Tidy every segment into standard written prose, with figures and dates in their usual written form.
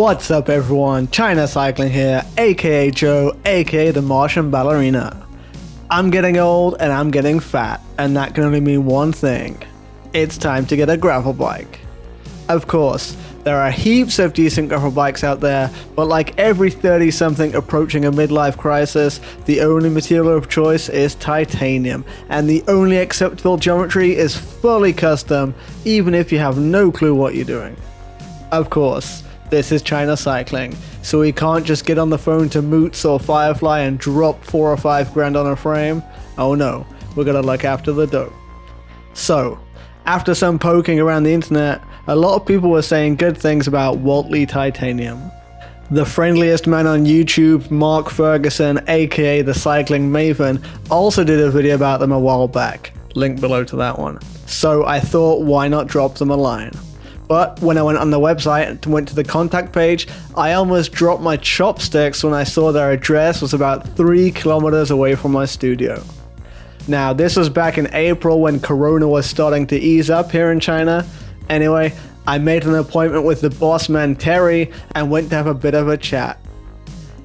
What's up everyone, China Cycling here, aka Joe, aka the Martian Ballerina. I'm getting old and I'm getting fat, and that can only mean one thing. It's time to get a gravel bike. Of course, there are heaps of decent gravel bikes out there, but like every 30-something approaching a midlife crisis, the only material of choice is titanium, and the only acceptable geometry is fully custom, even if you have no clue what you're doing. Of course, this is China Cycling, so we can't just get on the phone to Moots or Firefly and drop 4 or 5 grand on a frame. Oh no, we're gonna look after the dough. So, after some poking around the internet, a lot of people were saying good things about Waltly Titanium. The friendliest man on YouTube, Mark Ferguson, aka the Cycling Maven, also did a video about them a while back. Link below to that one. So I thought, why not drop them a line? But when I went on the website and went to the contact page, I almost dropped my chopsticks when I saw their address was about 3 kilometers away from my studio. Now, this was back in April when Corona was starting to ease up here in China. Anyway, I made an appointment with the boss man Terry and went to have a bit of a chat.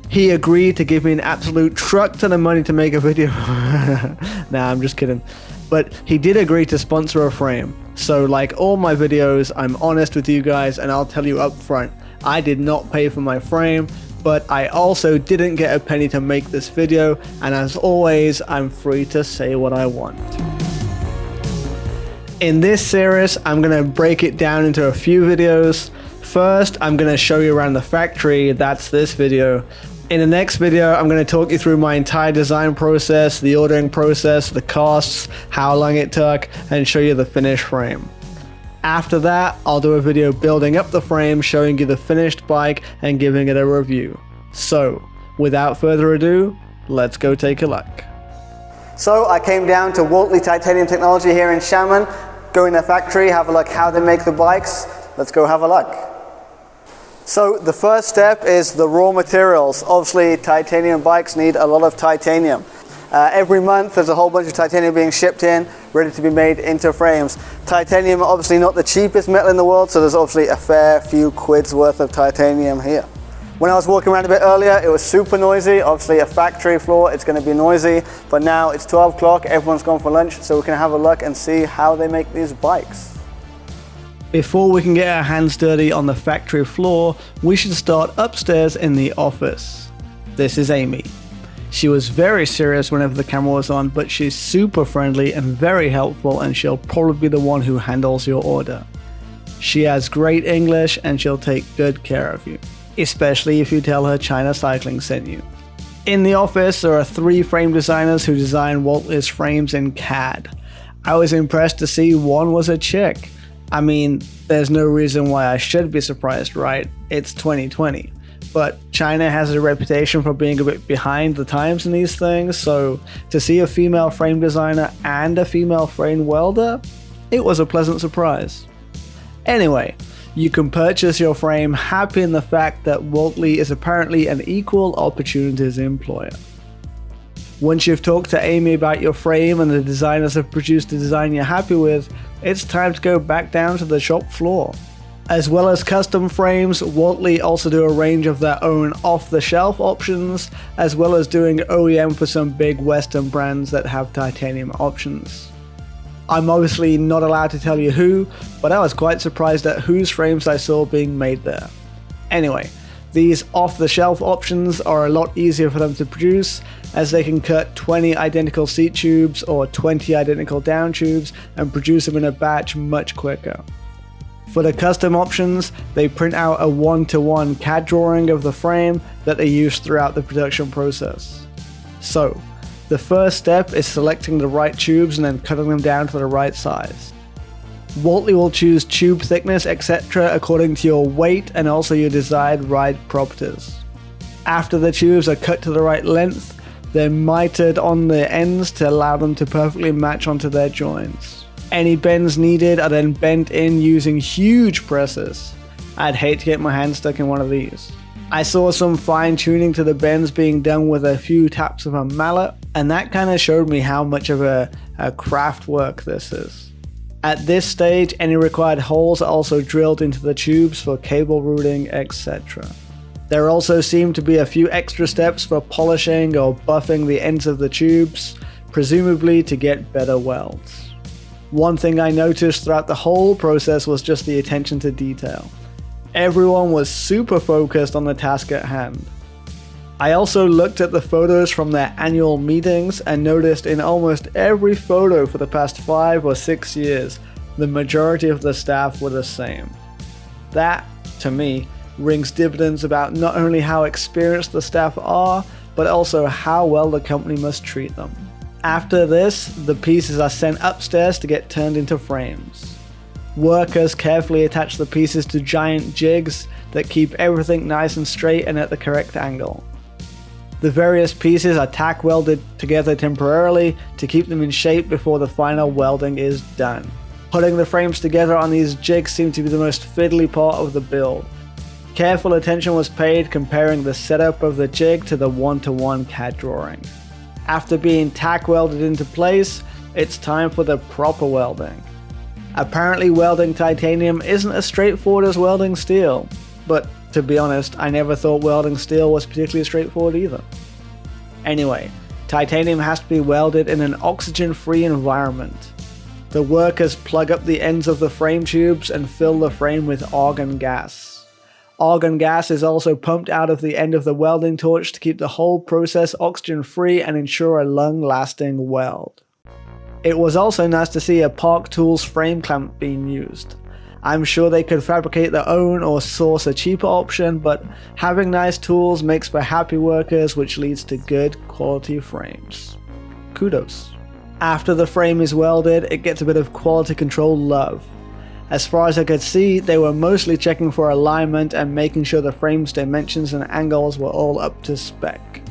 He agreed to give me an absolute truck ton of money to make a video. Nah, I'm just kidding. But he did agree to sponsor a frame. So like all my videos, I'm honest with you guys and I'll tell you up front, I did not pay for my frame, but I also didn't get a penny to make this video, and as always, I'm free to say what I want. In this series, I'm going to break it down into a few videos. First, I'm going to show you around the factory, that's this video. In the next video, I'm going to talk you through my entire design process, the ordering process, the costs, how long it took, and show you the finished frame. After that, I'll do a video building up the frame, showing you the finished bike and giving it a review. So, without further ado, let's go take a look. So I came down to Waltly Titanium Technology here in Xiamen, go in their factory, have a look how they make the bikes. Let's go have a look. So the first step is the raw materials. Obviously, titanium bikes need a lot of titanium. Every month there's a whole bunch of titanium being shipped in, ready to be made into frames. Titanium obviously not the cheapest metal in the world, so there's obviously a fair few quids worth of titanium here. When I was walking around a bit earlier, it was super noisy. Obviously a factory floor, it's going to be noisy, but now it's 12 o'clock, everyone's gone for lunch, so we can have a look and see how they make these bikes. Before we can get our hands dirty on the factory floor, we should start upstairs in the office. This is Amy. She was very serious whenever the camera was on, but she's super friendly and very helpful, and she'll probably be the one who handles your order. She has great English and she'll take good care of you, especially if you tell her China Cycling sent you. In the office, there are 3 frame designers who design Waltly's frames in CAD. I was impressed to see one was a chick. I mean, there's no reason why I should be surprised, right? It's 2020. But China has a reputation for being a bit behind the times in these things, so to see a female frame designer and a female frame welder, it was a pleasant surprise. Anyway, you can purchase your frame happy in the fact that Waltly is apparently an equal opportunities employer. Once you've talked to Amy about your frame and the designers have produced a design you're happy with, it's time to go back down to the shop floor. As well as custom frames, Waltly also do a range of their own off-the-shelf options, as well as doing OEM for some big Western brands that have titanium options. I'm obviously not allowed to tell you who, but I was quite surprised at whose frames I saw being made there. Anyway, these off-the-shelf options are a lot easier for them to produce, as they can cut 20 identical seat tubes or 20 identical down tubes and produce them in a batch much quicker. For the custom options, they print out a 1-to-1 CAD drawing of the frame that they use throughout the production process. So, the first step is selecting the right tubes and then cutting them down to the right size. Waltly will choose tube thickness, etc. according to your weight and also your desired ride properties. After the tubes are cut to the right length, they're mitered on the ends to allow them to perfectly match onto their joints. Any bends needed are then bent in using huge presses. I'd hate to get my hand stuck in one of these. I saw some fine tuning to the bends being done with a few taps of a mallet, and that kind of showed me how much of a craft work this is. At this stage, any required holes are also drilled into the tubes for cable routing, etc. There also seem to be a few extra steps for polishing or buffing the ends of the tubes, presumably to get better welds. One thing I noticed throughout the whole process was just the attention to detail. Everyone was super focused on the task at hand. I also looked at the photos from their annual meetings and noticed in almost every photo for the past 5 or 6 years, the majority of the staff were the same. That, to me, rings dividends about not only how experienced the staff are, but also how well the company must treat them. After this, the pieces are sent upstairs to get turned into frames. Workers carefully attach the pieces to giant jigs that keep everything nice and straight and at the correct angle. The various pieces are tack welded together temporarily to keep them in shape before the final welding is done. Putting the frames together on these jigs seemed to be the most fiddly part of the build. Careful attention was paid comparing the setup of the jig to the one-to-one CAD drawing. After being tack welded into place, it's time for the proper welding. Apparently welding titanium isn't as straightforward as welding steel, but to be honest, I never thought welding steel was particularly straightforward either. Anyway, titanium has to be welded in an oxygen-free environment. The workers plug up the ends of the frame tubes and fill the frame with argon gas. Argon gas is also pumped out of the end of the welding torch to keep the whole process oxygen-free and ensure a long-lasting weld. It was also nice to see a Park Tools frame clamp being used. I'm sure they could fabricate their own or source a cheaper option, but having nice tools makes for happy workers, which leads to good quality frames. Kudos. After the frame is welded, it gets a bit of quality control love. As far as I could see, they were mostly checking for alignment and making sure the frame's dimensions and angles were all up to spec.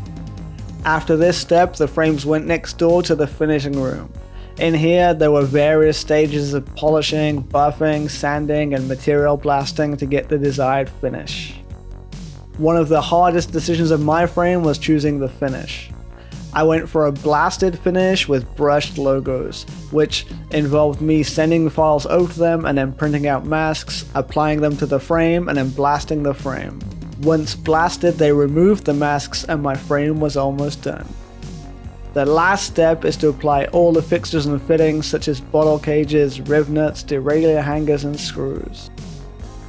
After this step, the frames went next door to the finishing room. In here, there were various stages of polishing, buffing, sanding, and material blasting to get the desired finish. One of the hardest decisions of my frame was choosing the finish. I went for a blasted finish with brushed logos, which involved me sending files over to them and then printing out masks, applying them to the frame, and then blasting the frame. Once blasted, they removed the masks and my frame was almost done. The last step is to apply all the fixtures and fittings such as bottle cages, rivnets, derailleur hangers and screws.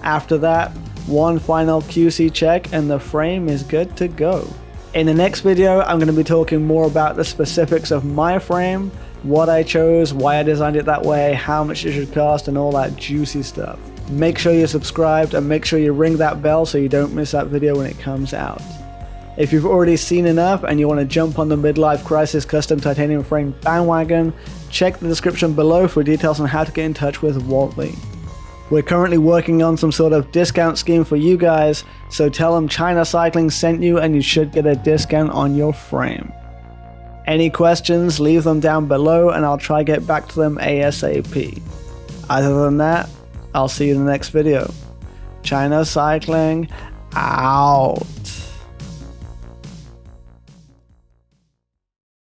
After that, one final QC check and the frame is good to go. In the next video, I'm going to be talking more about the specifics of my frame, what I chose, why I designed it that way, how much it should cost and all that juicy stuff. Make sure you're subscribed and make sure you ring that bell so you don't miss that video when it comes out. If you've already seen enough and you want to jump on the Midlife Crisis custom titanium frame bandwagon, check the description below for details on how to get in touch with Waltly. We're currently working on some sort of discount scheme for you guys, so tell them China Cycling sent you and you should get a discount on your frame. Any questions, leave them down below and I'll try get back to them ASAP. Other than that, I'll see you in the next video. China Cycling out.